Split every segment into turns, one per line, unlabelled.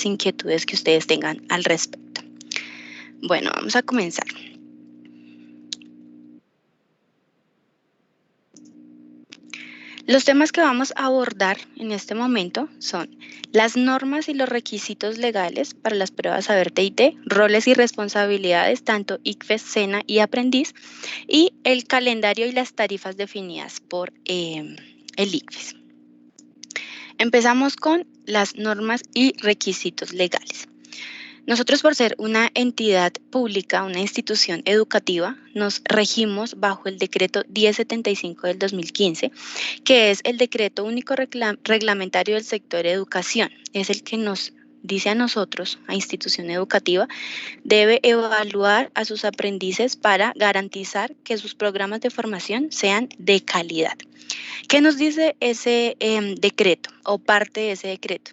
las inquietudes que ustedes tengan al respecto. Bueno, vamos a comenzar. Los temas que vamos a abordar en este momento son las normas y los requisitos legales para las pruebas Saber TIT, roles y responsabilidades, tanto ICFES, SENA y aprendiz, y el calendario y las tarifas definidas por el ICFES. Empezamos con las normas y requisitos legales. Nosotros, por ser una entidad pública, una institución educativa, nos regimos bajo el decreto 1075 del 2015, que es el decreto único reglamentario del sector educación. Es el que nos dice a nosotros, a institución educativa, debe evaluar a sus aprendices para garantizar que sus programas de formación sean de calidad. ¿Qué nos dice ese decreto o parte de ese decreto?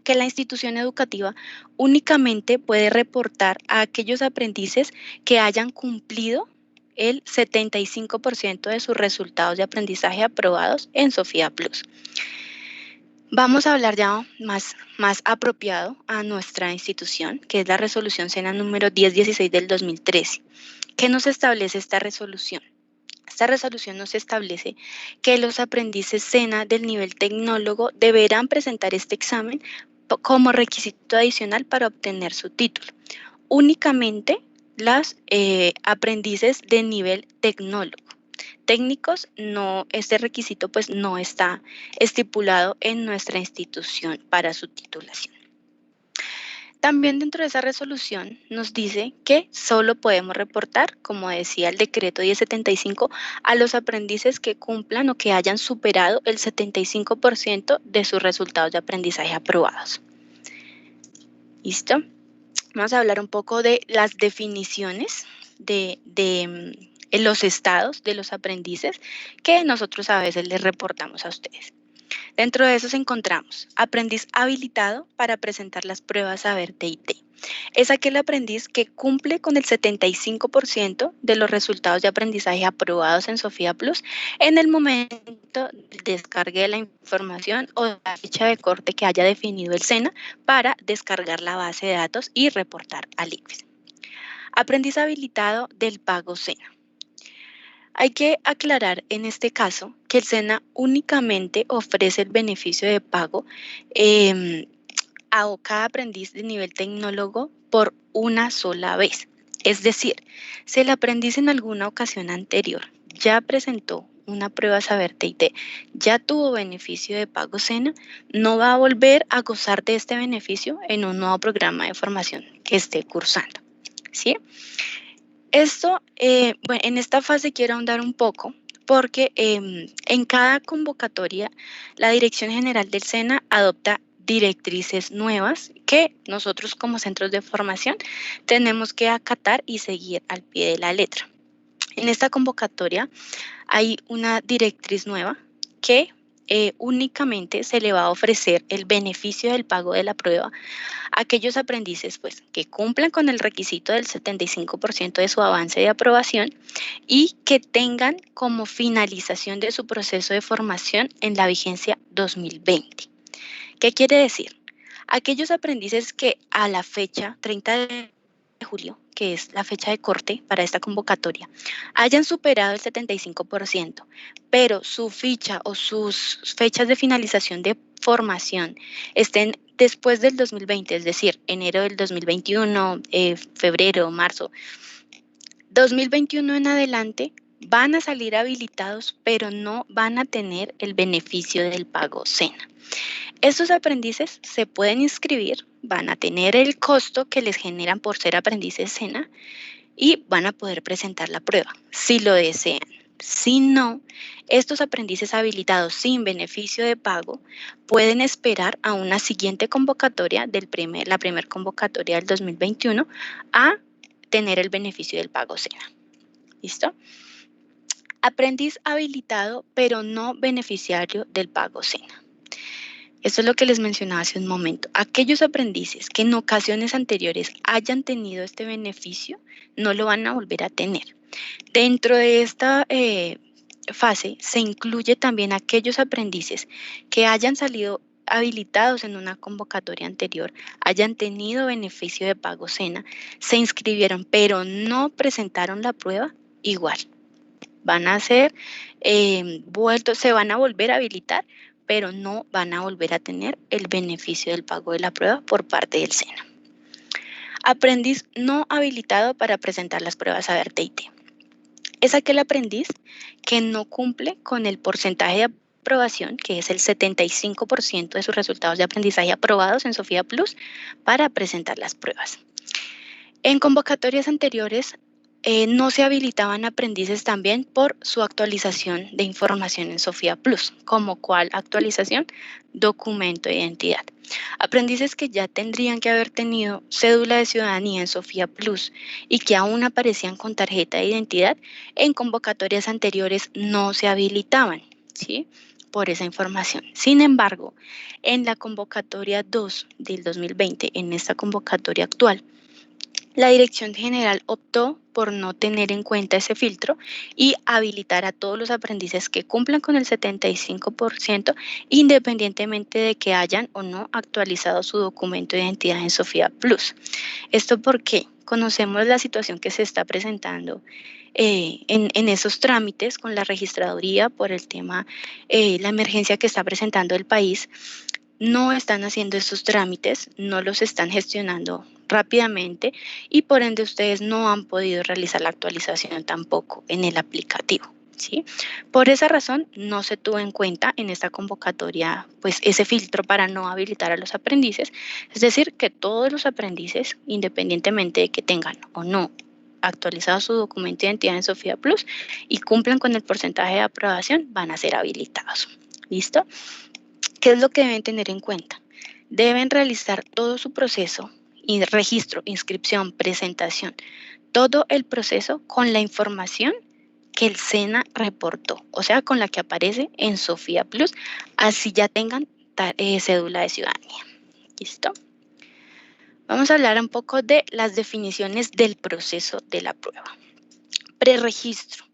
Que la institución educativa únicamente puede reportar a aquellos aprendices que hayan cumplido el 75% de sus resultados de aprendizaje aprobados en Sofía Plus. Vamos a hablar ya más apropiado a nuestra institución, que es la resolución SENA número 1016 del 2013. ¿Qué nos establece esta resolución? Esta resolución nos establece que los aprendices SENA del nivel tecnólogo deberán presentar este examen como requisito adicional para obtener su título. Únicamente los aprendices de nivel tecnólogo. Técnicos, no, este requisito pues no está estipulado en nuestra institución para su titulación. También dentro de esa resolución nos dice que solo podemos reportar, como decía el decreto 1075, a los aprendices que cumplan o que hayan superado el 75% de sus resultados de aprendizaje aprobados. ¿Listo? Vamos a hablar un poco de las definiciones de los estados de los aprendices que nosotros a veces les reportamos a ustedes. Dentro de esos encontramos aprendiz habilitado para presentar las pruebas Saber TIT. Es aquel aprendiz que cumple con el 75% de los resultados de aprendizaje aprobados en Sofía Plus en el momento del descargue de la información o de la fecha de corte que haya definido el SENA para descargar la base de datos y reportar al ICFES. Aprendiz habilitado del pago SENA. Hay que aclarar en este caso que el SENA únicamente ofrece el beneficio de pago a cada aprendiz de nivel tecnólogo por una sola vez. Es decir, si el aprendiz en alguna ocasión anterior ya presentó una prueba Saber TIT, ya tuvo beneficio de pago SENA, no va a volver a gozar de este beneficio en un nuevo programa de formación que esté cursando, ¿sí? Esto, bueno, en esta fase quiero ahondar un poco porque en cada convocatoria la Dirección General del SENA adopta directrices nuevas que nosotros como centros de formación tenemos que acatar y seguir al pie de la letra. En esta convocatoria hay una directriz nueva que únicamente se le va a ofrecer el beneficio del pago de la prueba a aquellos aprendices pues, que cumplan con el requisito del 75% de su avance de aprobación y que tengan como finalización de su proceso de formación en la vigencia 2020. ¿Qué quiere decir? Aquellos aprendices que a la fecha 30 de julio, que es la fecha de corte para esta convocatoria, hayan superado el 75%, pero su ficha o sus fechas de finalización de formación estén después del 2020, es decir, enero del 2021, febrero, marzo, 2021 en adelante, van a salir habilitados, pero no van a tener el beneficio del pago SENA. Estos aprendices se pueden inscribir, van a tener el costo que les generan por ser aprendices SENA y van a poder presentar la prueba, si lo desean. Si no, estos aprendices habilitados sin beneficio de pago pueden esperar a una siguiente convocatoria, la primera convocatoria del 2021, a tener el beneficio del pago SENA. ¿Listo? Aprendiz habilitado, pero no beneficiario del pago SENA. Esto es lo que les mencionaba hace un momento. Aquellos aprendices que en ocasiones anteriores hayan tenido este beneficio, no lo van a volver a tener. Dentro de esta fase se incluye también aquellos aprendices que hayan salido habilitados en una convocatoria anterior, hayan tenido beneficio de pago SENA, se inscribieron pero no presentaron la prueba, igual. Van a ser se van a volver a habilitar, pero no van a volver a tener el beneficio del pago de la prueba por parte del SENA. Aprendiz no habilitado para presentar las pruebas Saber TIT. Es aquel aprendiz que no cumple con el porcentaje de aprobación, que es el 75% de sus resultados de aprendizaje aprobados en Sofía Plus para presentar las pruebas. En convocatorias anteriores no se habilitaban aprendices también por su actualización de información en Sofía Plus, como cuál actualización, documento de identidad. Aprendices que ya tendrían que haber tenido cédula de ciudadanía en Sofía Plus y que aún aparecían con tarjeta de identidad, en convocatorias anteriores no se habilitaban, ¿sí?, por esa información. Sin embargo, en la convocatoria 2 del 2020, en esta convocatoria actual, la Dirección General optó por no tener en cuenta ese filtro y habilitar a todos los aprendices que cumplan con el 75%, independientemente de que hayan o no actualizado su documento de identidad en Sofía Plus. ¿Esto porque conocemos la situación que se está presentando en esos trámites con la registraduría por el tema, la emergencia que está presentando el país? No están haciendo estos trámites, no los están gestionando rápidamente y por ende ustedes no han podido realizar la actualización tampoco en el aplicativo, ¿sí? Por esa razón no se tuvo en cuenta en esta convocatoria pues ese filtro para no habilitar a los aprendices, es decir, que todos los aprendices, independientemente de que tengan o no actualizado su documento de identidad en Sofía Plus y cumplan con el porcentaje de aprobación, van a ser habilitados. ¿Listo? ¿Qué es lo que deben tener en cuenta? Deben realizar todo su proceso, registro, inscripción, presentación, todo el proceso con la información que el SENA reportó, o sea, con la que aparece en Sofía Plus, así ya tengan cédula de ciudadanía. ¿Listo? Vamos a hablar un poco de las definiciones del proceso de la prueba. Preregistro.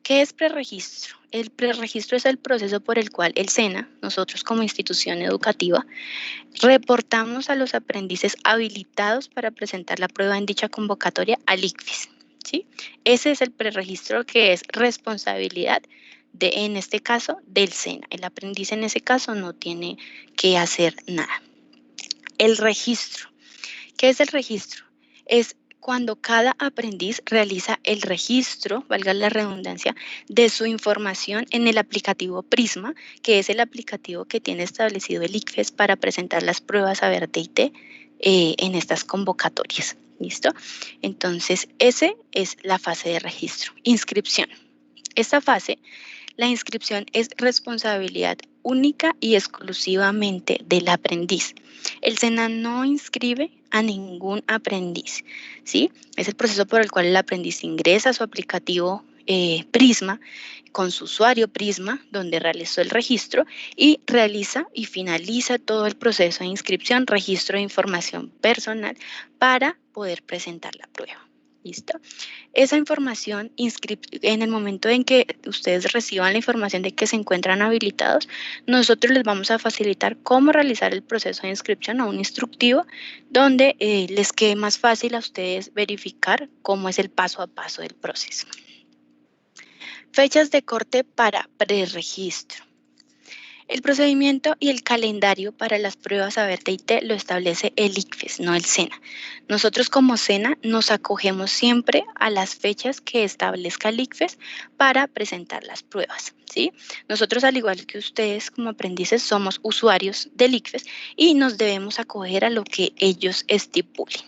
¿Qué es preregistro? El preregistro es el proceso por el cual el SENA, nosotros como institución educativa, reportamos a los aprendices habilitados para presentar la prueba en dicha convocatoria al ICFES, ¿sí? Ese es el preregistro que es responsabilidad en este caso, del SENA. El aprendiz en ese caso no tiene que hacer nada. El registro. ¿Qué es el registro? Es cuando cada aprendiz realiza el registro, valga la redundancia, de su información en el aplicativo Prisma, que es el aplicativo que tiene establecido el ICFES para presentar las pruebas Saber TIT en estas convocatorias. ¿Listo? Entonces, esa es la fase de registro. Inscripción. Esta fase, la inscripción es responsabilidad única y exclusivamente del aprendiz. El SENA no inscribe a ningún aprendiz, ¿sí? Es el proceso por el cual el aprendiz ingresa a su aplicativo Prisma con su usuario Prisma, donde realizó el registro y realiza y finaliza todo el proceso de inscripción, registro de información personal para poder presentar la prueba. ¿Listo? Esa información, en el momento en que ustedes reciban la información de que se encuentran habilitados, nosotros les vamos a facilitar cómo realizar el proceso de inscripción a un instructivo donde les quede más fácil a ustedes verificar cómo es el paso a paso del proceso. Fechas de corte para preregistro. El procedimiento y el calendario para las pruebas Saber TIT lo establece el ICFES, no el SENA. Nosotros como SENA nos acogemos siempre a las fechas que establezca el ICFES para presentar las pruebas, ¿sí? Nosotros, al igual que ustedes como aprendices, somos usuarios del ICFES y nos debemos acoger a lo que ellos estipulen.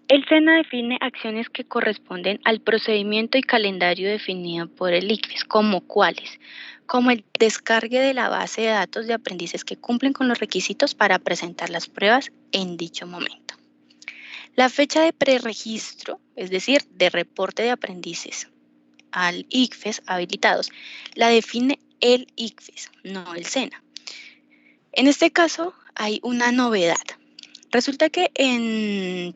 El SENA define acciones que corresponden al procedimiento y calendario definido por el ICFES, como cuáles, como el descargue de la base de datos de aprendices que cumplen con los requisitos para presentar las pruebas en dicho momento. La fecha de preregistro, es decir, de reporte de aprendices al ICFES habilitados, la define el ICFES, no el SENA. En este caso hay una novedad. Resulta que en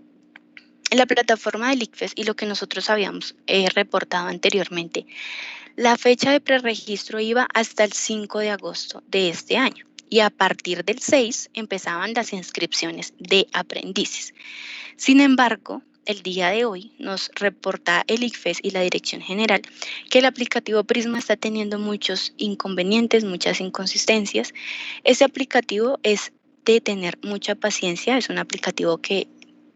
la plataforma del ICFES y lo que nosotros habíamos reportado anteriormente, la fecha de preregistro iba hasta el 5 de agosto de este año. y a partir del 6 empezaban las inscripciones de aprendices. Sin embargo, el día de hoy nos reporta el ICFES y la Dirección General que el aplicativo Prisma está teniendo muchos inconvenientes, muchas inconsistencias. Este aplicativo es de tener mucha paciencia, es un aplicativo que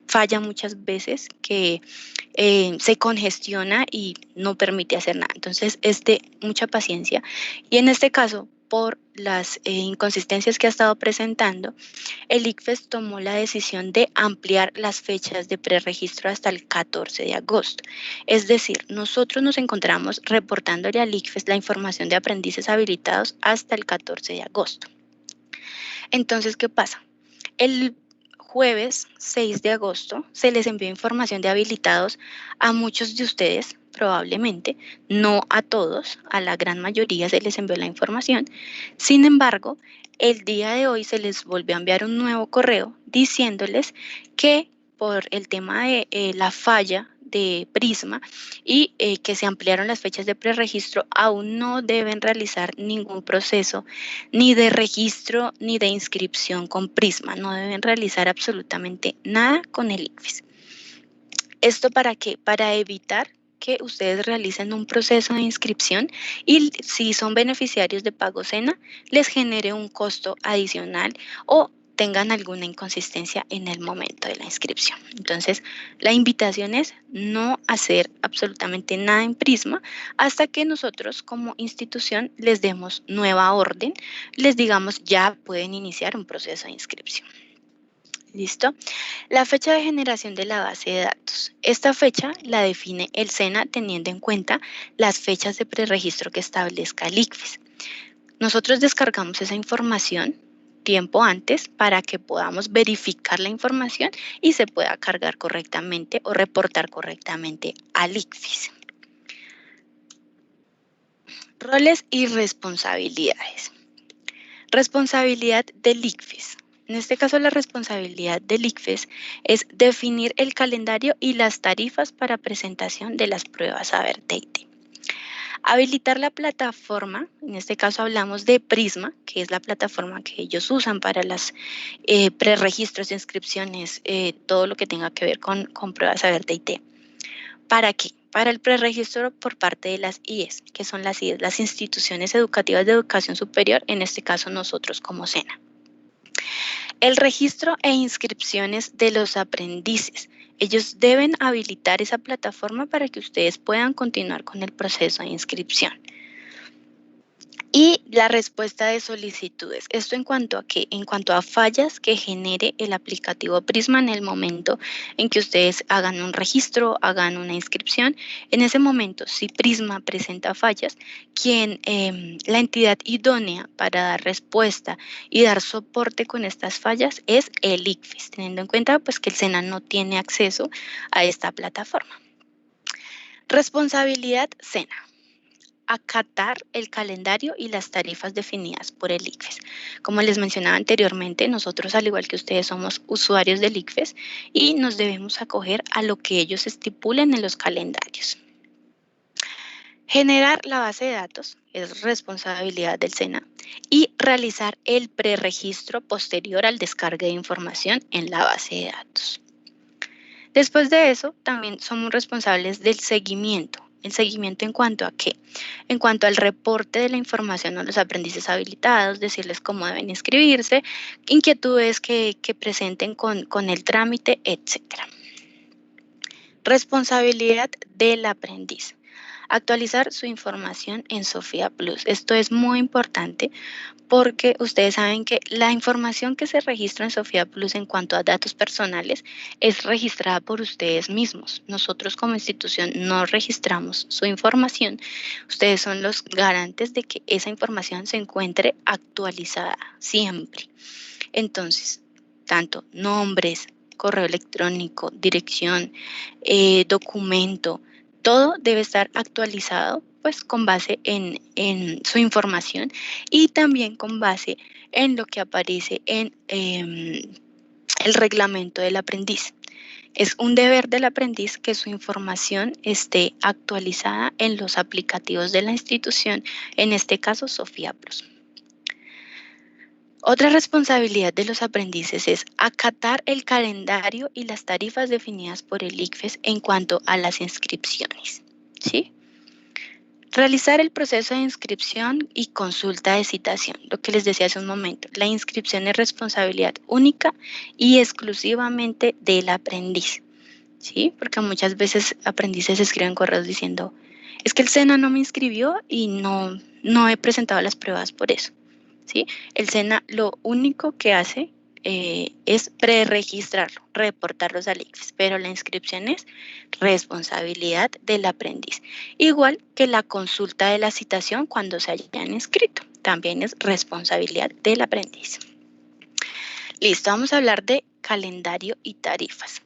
falla muchas veces, que se congestiona y no permite hacer nada. Entonces, es de mucha paciencia. Y en este caso, por las inconsistencias que ha estado presentando, el ICFES tomó la decisión de ampliar las fechas de preregistro hasta el 14 de agosto. Es decir, nosotros nos encontramos reportándole al ICFES la información de aprendices habilitados hasta el 14 de agosto. Entonces, ¿qué pasa? El jueves 6 de agosto se les envió información de habilitados a muchos de ustedes, probablemente, no a todos, a la gran mayoría se les envió la información. Sin embargo, el día de hoy se les volvió a enviar un nuevo correo diciéndoles que por el tema de la falla de Prisma y que se ampliaron las fechas de preregistro, aún no deben realizar ningún proceso ni de registro ni de inscripción con Prisma. No deben realizar absolutamente nada con el ICFES. ¿Esto para qué? Para evitar que ustedes realicen un proceso de inscripción y si son beneficiarios de Pago Sena, les genere un costo adicional o tengan alguna inconsistencia en el momento de la inscripción. Entonces, la invitación es no hacer absolutamente nada en Prisma hasta que nosotros como institución les demos nueva orden, les digamos ya pueden iniciar un proceso de inscripción. ¿Listo? La fecha de generación de la base de datos. Esta fecha la define el SENA teniendo en cuenta las fechas de preregistro que establezca el ICFES. Nosotros descargamos esa información tiempo antes para que podamos verificar la información y se pueda cargar correctamente o reportar correctamente al ICFES. Roles y responsabilidades. Responsabilidad del ICFES. En este caso, la responsabilidad del ICFES es definir el calendario y las tarifas para presentación de las pruebas Saber TIT. Habilitar la plataforma, en este caso hablamos de Prisma, que es la plataforma que ellos usan para las preregistros, inscripciones, todo lo que tenga que ver con pruebas Saber TIT. ¿Para qué? Para el preregistro por parte de las IES, que son las IES, las instituciones educativas de educación superior, en este caso nosotros como SENA. El registro e inscripciones de los aprendices. Ellos deben habilitar esa plataforma para que ustedes puedan continuar con el proceso de inscripción. Y la respuesta de solicitudes. Esto en cuanto a qué? En cuanto a fallas que genere el aplicativo Prisma en el momento en que ustedes hagan un registro, hagan una inscripción. En ese momento, si Prisma presenta fallas, la entidad idónea para dar respuesta y dar soporte con estas fallas es el ICFES, teniendo en cuenta pues, que el SENA no tiene acceso a esta plataforma. Responsabilidad SENA. Acatar el calendario y las tarifas definidas por el ICFES. Como les mencionaba anteriormente, nosotros, al igual que ustedes, somos usuarios del ICFES y nos debemos acoger a lo que ellos estipulen en los calendarios. Generar la base de datos es responsabilidad del SENA y realizar el preregistro posterior al descargue de información en la base de datos. Después de eso, también somos responsables del seguimiento. ¿El seguimiento en cuanto a qué? En cuanto al reporte de la información a los aprendices habilitados, decirles cómo deben inscribirse, inquietudes que presenten con el trámite, etc. Responsabilidad del aprendiz. Actualizar su información en Sofía Plus. Esto es muy importante porque ustedes saben que la información que se registra en Sofía Plus en cuanto a datos personales es registrada por ustedes mismos. Nosotros como institución no registramos su información. Ustedes son los garantes de que esa información se encuentre actualizada siempre. Entonces, tanto nombres, correo electrónico, dirección, documento, todo debe estar actualizado pues con base en su información y también con base en lo que aparece en el reglamento del aprendiz. Es un deber del aprendiz que su información esté actualizada en los aplicativos de la institución, en este caso Sofía Plus. Otra responsabilidad de los aprendices es acatar el calendario y las tarifas definidas por el ICFES en cuanto a las inscripciones, ¿sí? Realizar el proceso de inscripción y consulta de citación, lo que les decía hace un momento. La inscripción es responsabilidad única y exclusivamente del aprendiz, ¿sí? Porque muchas veces aprendices escriben correos diciendo, es que el SENA no me inscribió y no he presentado las pruebas por eso, ¿sí? El SENA lo único que hace es preregistrarlo, reportarlos al ICFES, pero la inscripción es responsabilidad del aprendiz. Igual que la consulta de la citación cuando se hayan inscrito, también es responsabilidad del aprendiz. Listo, vamos a hablar de calendario y tarifas.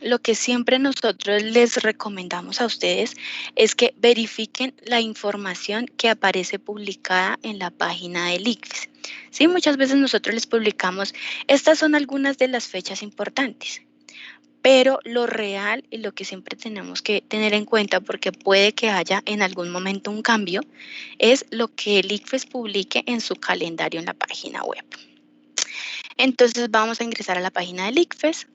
Lo que siempre nosotros les recomendamos a ustedes es que verifiquen la información que aparece publicada en la página del ICFES. Sí, muchas veces nosotros les publicamos, estas son algunas de las fechas importantes, pero lo real y lo que siempre tenemos que tener en cuenta, porque puede que haya en algún momento un cambio, es lo que el ICFES publique en su calendario en la página web. Entonces vamos a ingresar a la página del ICFES.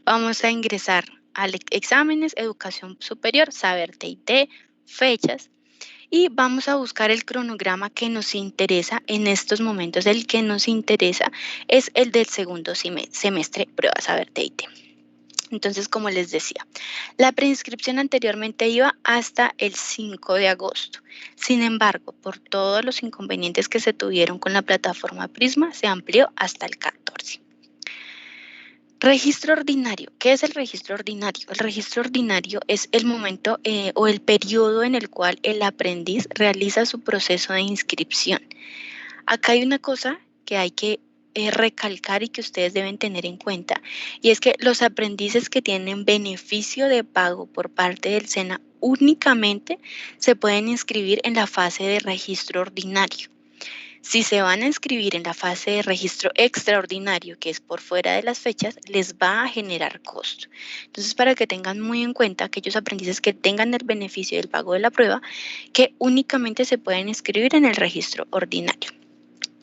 Vamos a ingresar a exámenes, educación superior, saber TIT, fechas y vamos a buscar el cronograma que nos interesa en estos momentos. El que nos interesa es el del segundo semestre, prueba saber TIT. Entonces, como les decía, la preinscripción anteriormente iba hasta el 5 de agosto. Sin embargo, por todos los inconvenientes que se tuvieron con la plataforma Prisma, se amplió hasta el 14. Registro ordinario. ¿Qué es el registro ordinario? El registro ordinario es el momento o el periodo en el cual el aprendiz realiza su proceso de inscripción. Acá hay una cosa que hay que recalcar y que ustedes deben tener en cuenta, y es que los aprendices que tienen beneficio de pago por parte del SENA únicamente se pueden inscribir en la fase de registro ordinario. Si se van a inscribir en la fase de registro extraordinario, que es por fuera de las fechas, les va a generar costo. Entonces, para que tengan muy en cuenta aquellos aprendices que tengan el beneficio del pago de la prueba, que únicamente se pueden inscribir en el registro ordinario.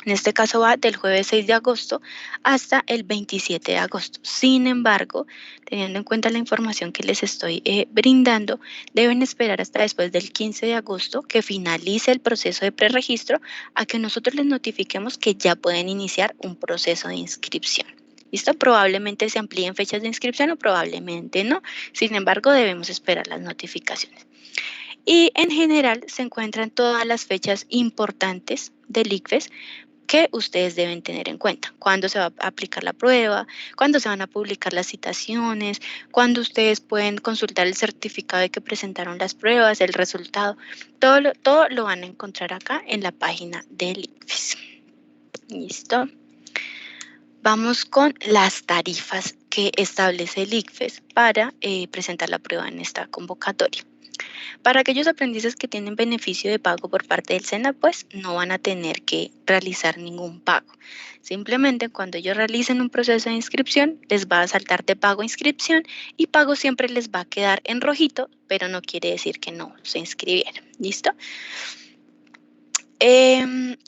En este caso va del jueves 6 de agosto hasta el 27 de agosto. Sin embargo, teniendo en cuenta la información que les estoy brindando, deben esperar hasta después del 15 de agosto que finalice el proceso de preregistro a que nosotros les notifiquemos que ya pueden iniciar un proceso de inscripción. ¿Listo? Probablemente se amplíen fechas de inscripción o probablemente no. Sin embargo, debemos esperar las notificaciones. Y en general se encuentran todas las fechas importantes del ICFES que ustedes deben tener en cuenta. Cuándo se va a aplicar la prueba, cuándo se van a publicar las citaciones, cuándo ustedes pueden consultar el certificado de que presentaron las pruebas, el resultado. Todo lo van a encontrar acá en la página del ICFES. ¿Listo? Vamos con las tarifas que establece el ICFES para presentar la prueba en esta convocatoria. Para aquellos aprendices que tienen beneficio de pago por parte del SENA, pues no van a tener que realizar ningún pago. Simplemente cuando ellos realicen un proceso de inscripción, les va a saltar de pago a inscripción y pago siempre les va a quedar en rojito, pero no quiere decir que no se inscribieron. ¿Listo?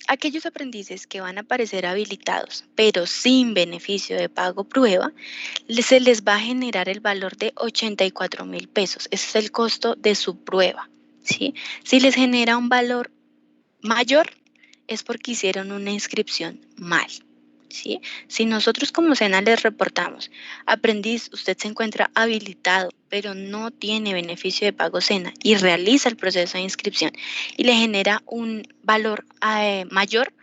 Aquellos aprendices que van a aparecer habilitados, pero sin beneficio de pago prueba, se les va a generar el valor de 84,000 pesos. Ese es el costo de su prueba, ¿sí? Si les genera un valor mayor, es porque hicieron una inscripción mal, ¿sí? Si nosotros como SENA les reportamos, aprendiz, usted se encuentra habilitado, pero no tiene beneficio de pago SENA y realiza el proceso de inscripción y le genera un valor mayor,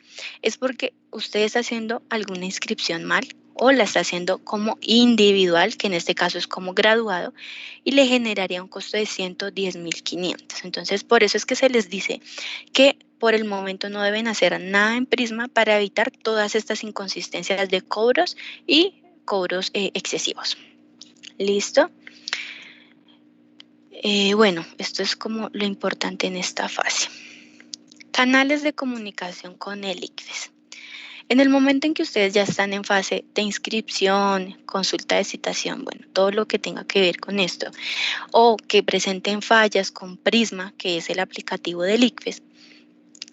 es porque usted está haciendo alguna inscripción mal o la está haciendo como individual, que en este caso es como graduado, y le generaría un costo de 110,500. Entonces, por eso es que se les dice que por el momento no deben hacer nada en Prisma para evitar todas estas inconsistencias de cobros y cobros excesivos. ¿Listo? Bueno, esto es como lo importante en esta fase. Canales de comunicación con el ICFES. En el momento en que ustedes ya están en fase de inscripción, consulta de citación, bueno, todo lo que tenga que ver con esto, o que presenten fallas con Prisma, que es el aplicativo del ICFES,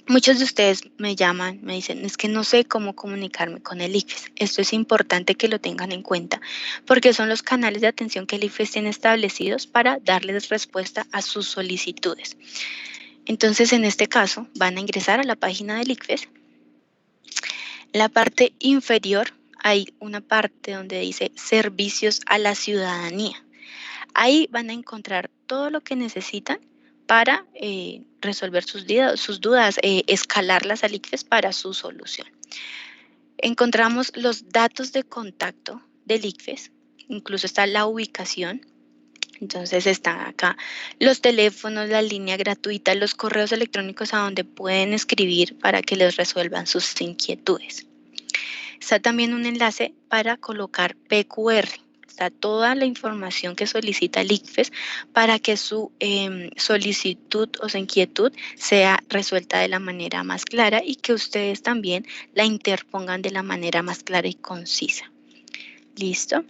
Muchos de ustedes me llaman, me dicen, es que no sé cómo comunicarme con el ICFES. Esto es importante que lo tengan en cuenta porque son los canales de atención que el ICFES tiene establecidos para darles respuesta a sus solicitudes. Entonces, en este caso, van a ingresar a la página del ICFES. En la parte inferior hay una parte donde dice Servicios a la Ciudadanía. Ahí van a encontrar todo lo que necesitan para resolver sus dudas, escalarlas al ICFES para su solución. Encontramos los datos de contacto del ICFES, incluso está la ubicación. Entonces están acá los teléfonos, la línea gratuita, los correos electrónicos a donde pueden escribir para que les resuelvan sus inquietudes. Está también un enlace para colocar PQR. Está toda la información que solicita el ICFES para que su solicitud o su inquietud sea resuelta de la manera más clara y que ustedes también la interpongan de la manera más clara y concisa. ¿Listo?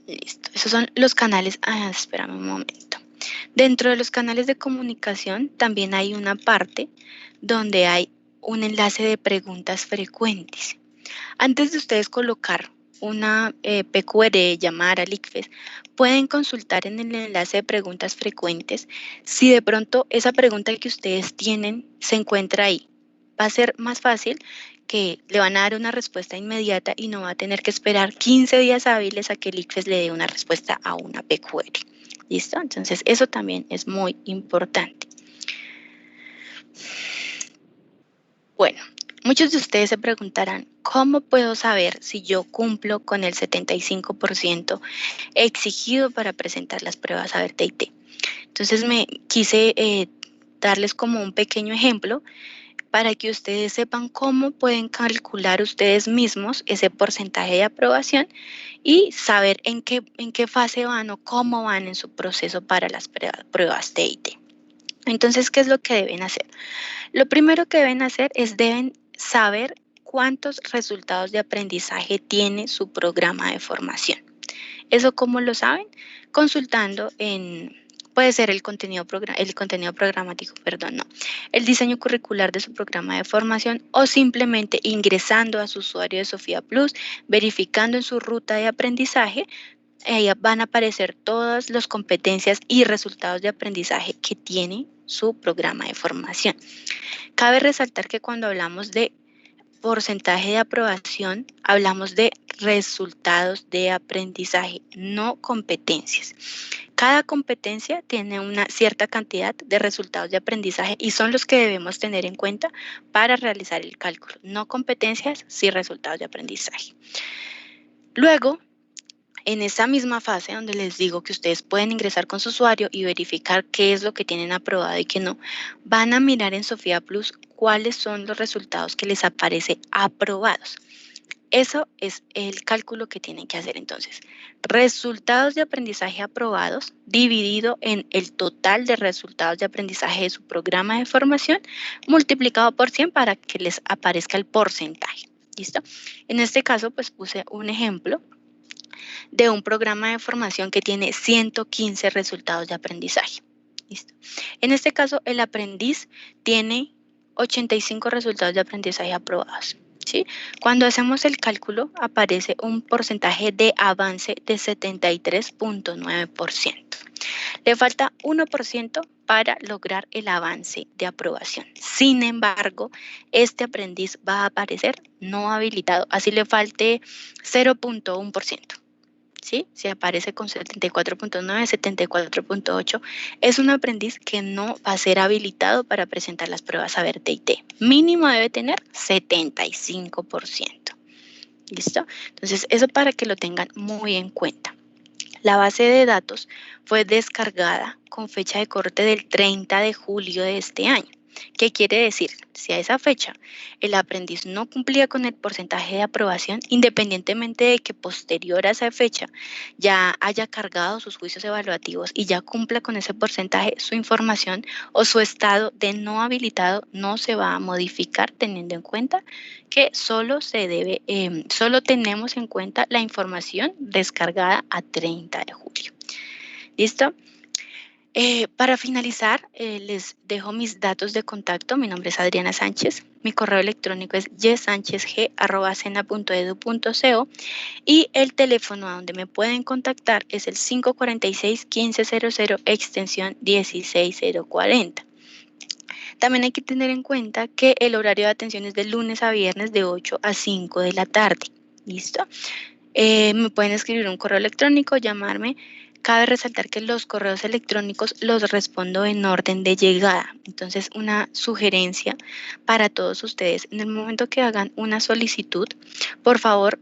Listo. Esos son los canales. Espérame un momento. Dentro de los canales de comunicación también hay una parte donde hay un enlace de preguntas frecuentes. Antes de ustedes colocar una PQR, llamar al ICFES, pueden consultar en el enlace de preguntas frecuentes si de pronto esa pregunta que ustedes tienen se encuentra ahí. Va a ser más fácil que le van a dar una respuesta inmediata y no va a tener que esperar 15 días hábiles a que el ICFES le dé una respuesta a una PQR. ¿Listo? Entonces, eso también es muy importante. Bueno, muchos de ustedes se preguntarán, ¿cómo puedo saber si yo cumplo con el 75% exigido para presentar las pruebas ABER-TIT? Entonces me quise darles como un pequeño ejemplo para que ustedes sepan cómo pueden calcular ustedes mismos ese porcentaje de aprobación y saber en qué fase van o cómo van en su proceso para las pruebas TIT. Entonces, ¿qué es lo que deben hacer? Lo primero que deben hacer es deben saber cuántos resultados de aprendizaje tiene su programa de formación. ¿Eso cómo lo saben? Consultando puede ser el contenido programático, el diseño curricular de su programa de formación o simplemente ingresando a su usuario de Sofía Plus, verificando en su ruta de aprendizaje. Ahí van a aparecer todas las competencias y resultados de aprendizaje que tiene su programa de formación. Cabe resaltar que cuando hablamos de porcentaje de aprobación, hablamos de resultados de aprendizaje, no competencias. Cada competencia tiene una cierta cantidad de resultados de aprendizaje y son los que debemos tener en cuenta para realizar el cálculo. No competencias, sí resultados de aprendizaje. Luego, en esa misma fase donde les digo que ustedes pueden ingresar con su usuario y verificar qué es lo que tienen aprobado y qué no, van a mirar en Sofía Plus cuáles son los resultados que les aparece aprobados. Eso es el cálculo que tienen que hacer entonces. Resultados de aprendizaje aprobados dividido en el total de resultados de aprendizaje de su programa de formación multiplicado por 100 para que les aparezca el porcentaje. ¿Listo? En este caso, pues puse un ejemplo de un programa de formación que tiene 115 resultados de aprendizaje. ¿Listo? En este caso, el aprendiz tiene 85 resultados de aprendizaje aprobados. ¿Sí? Cuando hacemos el cálculo, aparece un porcentaje de avance de 73.9%. Le falta 1% para lograr el avance de aprobación. Sin embargo, este aprendiz va a aparecer no habilitado, así le falte 0.1%. ¿Sí? Si aparece con 74.9, 74.8, es un aprendiz que no va a ser habilitado para presentar las pruebas ABER-TIT. Mínimo debe tener 75%. ¿Listo? Entonces, eso para que lo tengan muy en cuenta. La base de datos fue descargada con fecha de corte del 30 de julio de este año. ¿Qué quiere decir? Si a esa fecha el aprendiz no cumplía con el porcentaje de aprobación, independientemente de que posterior a esa fecha ya haya cargado sus juicios evaluativos y ya cumpla con ese porcentaje, su información o su estado de no habilitado no se va a modificar, teniendo en cuenta que solo tenemos en cuenta la información descargada a 30 de julio. ¿Listo? Para finalizar, les dejo mis datos de contacto. Mi nombre es Adriana Sánchez. Mi correo electrónico es ysanchezg@sena.edu.co y el teléfono a donde me pueden contactar es el 546-1500 extensión 16040. También hay que tener en cuenta que el horario de atención es de lunes a viernes de 8 a 5 de la tarde. ¿Listo? Me pueden escribir un correo electrónico, llamarme. Cabe resaltar que los correos electrónicos los respondo en orden de llegada. Entonces, una sugerencia para todos ustedes, en el momento que hagan una solicitud, por favor,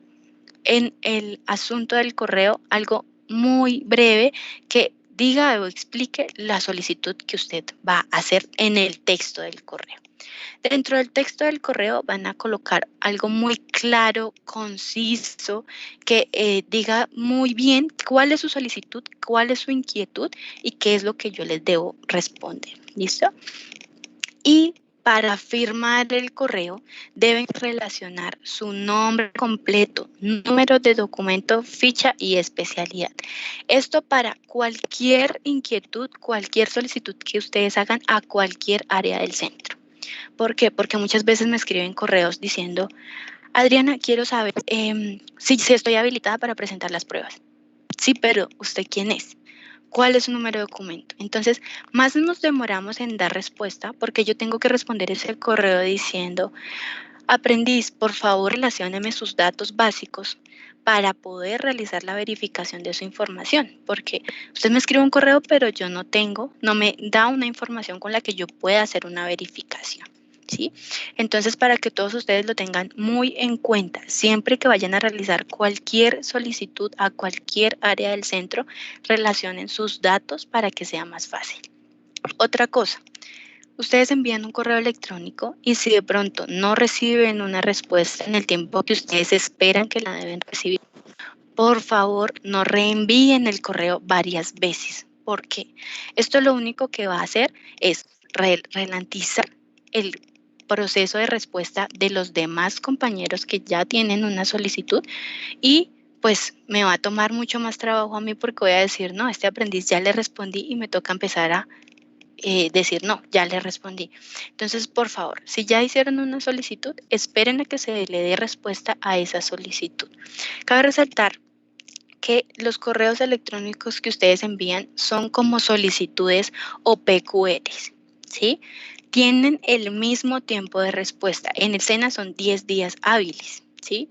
en el asunto del correo, algo muy breve que diga o explique la solicitud que usted va a hacer en el texto del correo. Dentro del texto del correo van a colocar algo muy claro, conciso, que diga muy bien cuál es su solicitud, cuál es su inquietud y qué es lo que yo les debo responder. ¿Listo? Y para firmar el correo deben relacionar su nombre completo, número de documento, ficha y especialidad. Esto para cualquier inquietud, cualquier solicitud que ustedes hagan a cualquier área del centro. ¿Por qué? Porque muchas veces me escriben correos diciendo, Adriana, quiero saber si estoy habilitada para presentar las pruebas. Sí, pero ¿usted quién es? ¿Cuál es su número de documento? Entonces, más nos demoramos en dar respuesta porque yo tengo que responder ese correo diciendo, aprendiz, por favor, relacióneme sus datos básicos para poder realizar la verificación de su información, porque usted me escribe un correo, pero yo no me da una información con la que yo pueda hacer una verificación. ¿Sí? Entonces, para que todos ustedes lo tengan muy en cuenta, siempre que vayan a realizar cualquier solicitud a cualquier área del centro, relacionen sus datos para que sea más fácil. Otra cosa, ustedes envían un correo electrónico y si de pronto no reciben una respuesta en el tiempo que ustedes esperan que la deben recibir, por favor, no reenvíen el correo varias veces, porque esto lo único que va a hacer es ralentizar el proceso de respuesta de los demás compañeros que ya tienen una solicitud y pues me va a tomar mucho más trabajo a mí porque voy a decir, no, este aprendiz ya le respondí y me toca empezar a decir, no, ya le respondí. Entonces, por favor, si ya hicieron una solicitud, esperen a que se le dé respuesta a esa solicitud. Cabe resaltar que los correos electrónicos que ustedes envían son como solicitudes o PQRs, ¿sí? Tienen el mismo tiempo de respuesta. En el SENA son 10 días hábiles, ¿sí?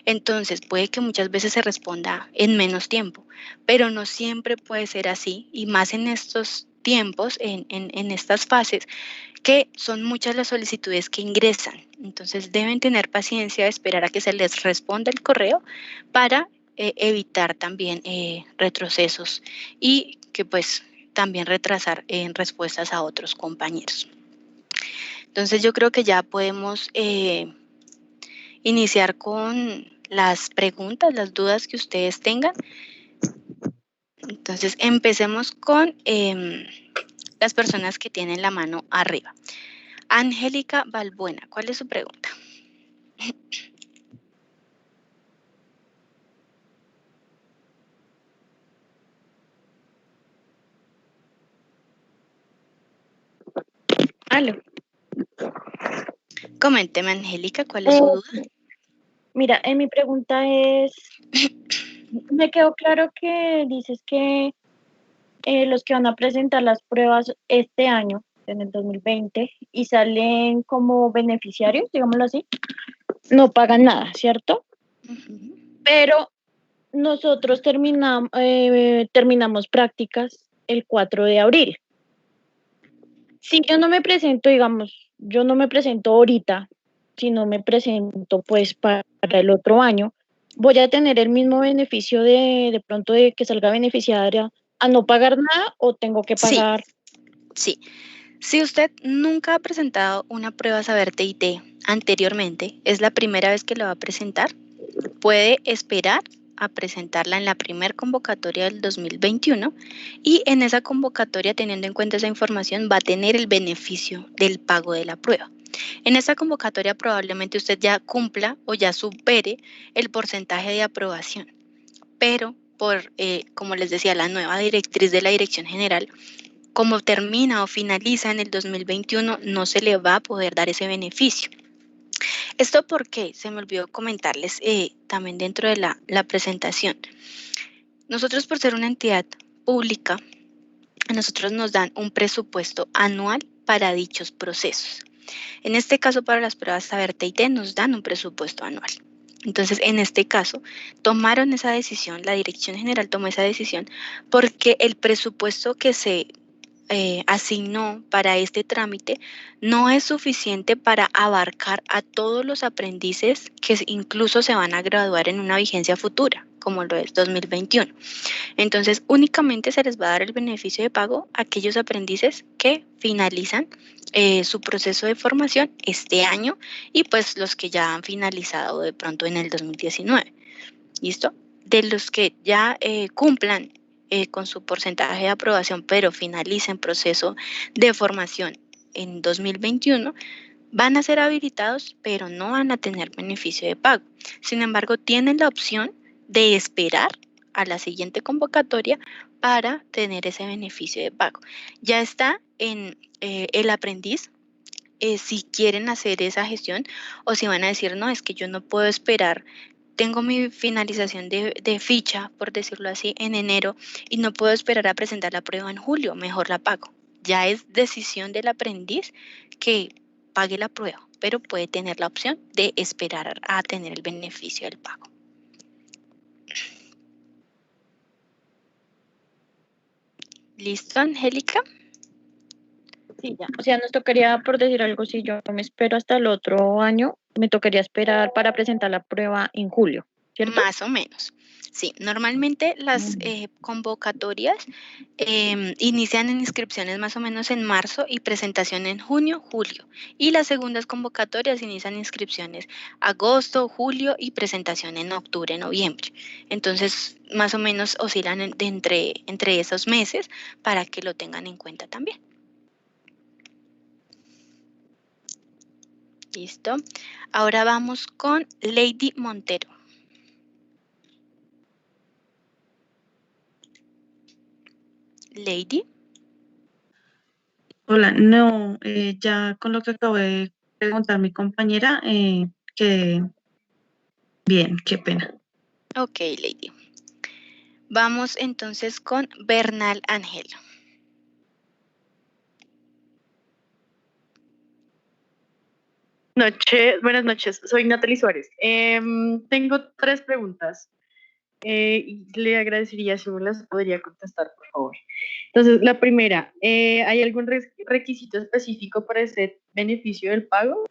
Entonces, puede que muchas veces se responda en menos tiempo, pero no siempre puede ser así, y más en estos tiempos, en estas fases, que son muchas las solicitudes que ingresan. Entonces, deben tener paciencia de esperar a que se les responda el correo para evitar también retrocesos y que pues también retrasar en respuestas a otros compañeros. Entonces, yo creo que ya podemos iniciar con las preguntas, las dudas que ustedes tengan. Entonces, empecemos con las personas que tienen la mano arriba. Angélica Balbuena, ¿cuál es su pregunta? Aló. Coménteme, Angélica, ¿cuál es su duda?
Mira, mi pregunta es, me quedó claro que dices que los que van a presentar las pruebas este año, en el 2020, y salen como beneficiarios, digámoslo así, no pagan nada, ¿cierto? Pero nosotros terminamos prácticas el 4 de abril. Si yo no me presento, digamos, yo no me presento ahorita, si no me presento pues para el otro año, voy a tener el mismo beneficio de pronto de que salga beneficiaria a no pagar nada o tengo que pagar.
Sí. Si usted nunca ha presentado una prueba Saber TIT anteriormente, es la primera vez que lo va a presentar, puede esperar a presentarla en la primera convocatoria del 2021 y en esa convocatoria, teniendo en cuenta esa información, va a tener el beneficio del pago de la prueba. En esa convocatoria probablemente usted ya cumpla o ya supere el porcentaje de aprobación, pero como les decía, la nueva directriz de la Dirección General como termina o finaliza en el 2021, no se le va a poder dar ese beneficio. Esto porque se me olvidó comentarles también dentro de la presentación. Nosotros, por ser una entidad pública, a nosotros nos dan un presupuesto anual para dichos procesos. En este caso, para las pruebas Saber TIT nos dan un presupuesto anual. Entonces, en este caso, tomaron esa decisión, la Dirección General tomó esa decisión porque el presupuesto que se asignó para este trámite no es suficiente para abarcar a todos los aprendices que incluso se van a graduar en una vigencia futura, como lo es 2021. Entonces, únicamente se les va a dar el beneficio de pago a aquellos aprendices que finalizan su proceso de formación este año y pues los que ya han finalizado de pronto en el 2019. ¿Listo? De los que ya cumplan con su porcentaje de aprobación, pero finalicen proceso de formación en 2021, van a ser habilitados, pero no van a tener beneficio de pago. Sin embargo, tienen la opción de esperar a la siguiente convocatoria para tener ese beneficio de pago. Ya está en el aprendiz si quieren hacer esa gestión o si van a decir, no, es que yo no puedo esperar, tengo mi finalización de ficha, por decirlo así, en enero y no puedo esperar a presentar la prueba en julio, mejor la pago. Ya es decisión del aprendiz que pague la prueba, pero puede tener la opción de esperar a tener el beneficio del pago. ¿Listo, Angélica?
Sí, ya. O sea, nos tocaría, por decir algo, si yo me espero hasta el otro año, me tocaría esperar para presentar la prueba en julio, ¿cierto?
Más o menos. Sí, normalmente las convocatorias inician en inscripciones más o menos en marzo y presentación en junio, julio. Y las segundas convocatorias inician inscripciones agosto, julio y presentación en octubre, noviembre. Entonces, más o menos oscilan entre esos meses para que lo tengan en cuenta también. Listo. Ahora vamos con Lady Montero. Lady.
Hola, no, ya con lo que acabo de preguntar mi compañera, que bien, qué pena.
Ok, Lady. Vamos entonces con Bernal Ángelo.
Buenas noches, soy Natalie Suárez. Tengo 3 preguntas y le agradecería si me las podría contestar, por favor. Entonces, la primera, ¿hay algún requisito específico para ese beneficio del pago?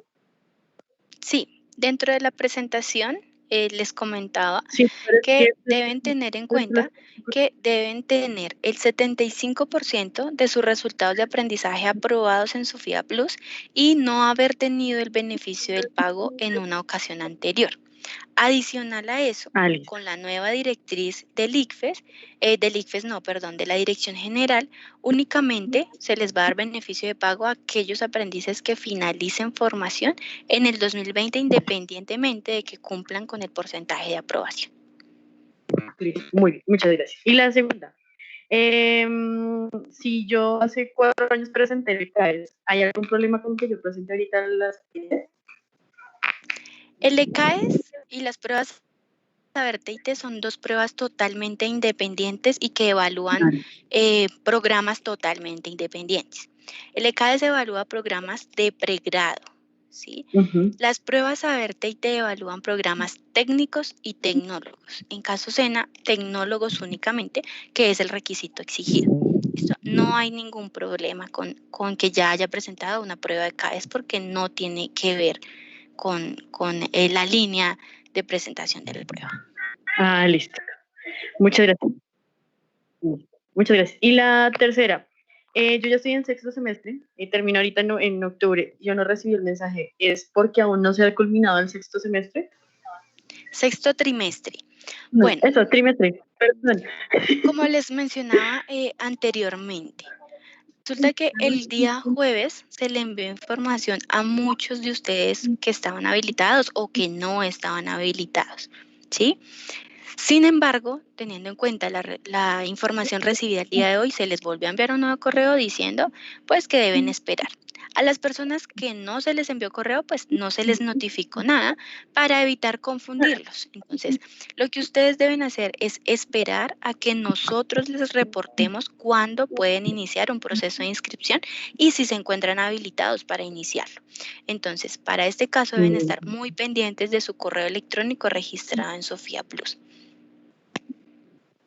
Sí, dentro de la presentación les comentaba
Sí, pero es
que
que
deben tener en cuenta que deben tener el 75% de sus resultados de aprendizaje aprobados en Sofía Plus y no haber tenido el beneficio del pago en una ocasión anterior. Adicional a eso,
listo.
con la nueva directriz del ICFES no, perdón, de la Dirección General, únicamente se les va a dar beneficio de pago a aquellos aprendices que finalicen formación en el 2020 independientemente de que cumplan con el porcentaje de aprobación.
Listo, muy bien, muchas gracias. Y la segunda, si yo hace 4 años presenté el CAES, ¿hay algún problema con que yo presente ahorita las actividades?
El ECAES y las pruebas Saber TIT son 2 pruebas totalmente independientes y que evalúan programas totalmente independientes. El ECAES evalúa programas de pregrado, ¿sí? Las pruebas Saber TIT evalúan programas técnicos y tecnólogos. En caso SENA, tecnólogos únicamente, que es el requisito exigido. ¿Listo? No hay ningún problema con que ya haya presentado una prueba de CAES porque no tiene que ver con la línea de presentación de la prueba.
Listo. Muchas gracias. Muchas gracias. Y la tercera, yo ya estoy en 6º semestre y termino ahorita en octubre. Yo no recibí el mensaje. ¿Es porque aún no se ha culminado el 6º semestre?
6º trimestre.
No,
Bueno,
eso, trimestre. Perdón.
como les mencionaba anteriormente, resulta que el día jueves se le envió información a muchos de ustedes que estaban habilitados o que no estaban habilitados, ¿sí? Sin embargo, teniendo en cuenta la información recibida el día de hoy, se les volvió a enviar un nuevo correo diciendo pues que deben esperar. A las personas que no se les envió correo, pues no se les notificó nada para evitar confundirlos. Entonces, lo que ustedes deben hacer es esperar a que nosotros les reportemos cuándo pueden iniciar un proceso de inscripción y si se encuentran habilitados para iniciarlo. Entonces, para este caso deben estar muy pendientes de su correo electrónico registrado en Sofía Plus.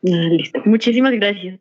Listo. Muchísimas gracias.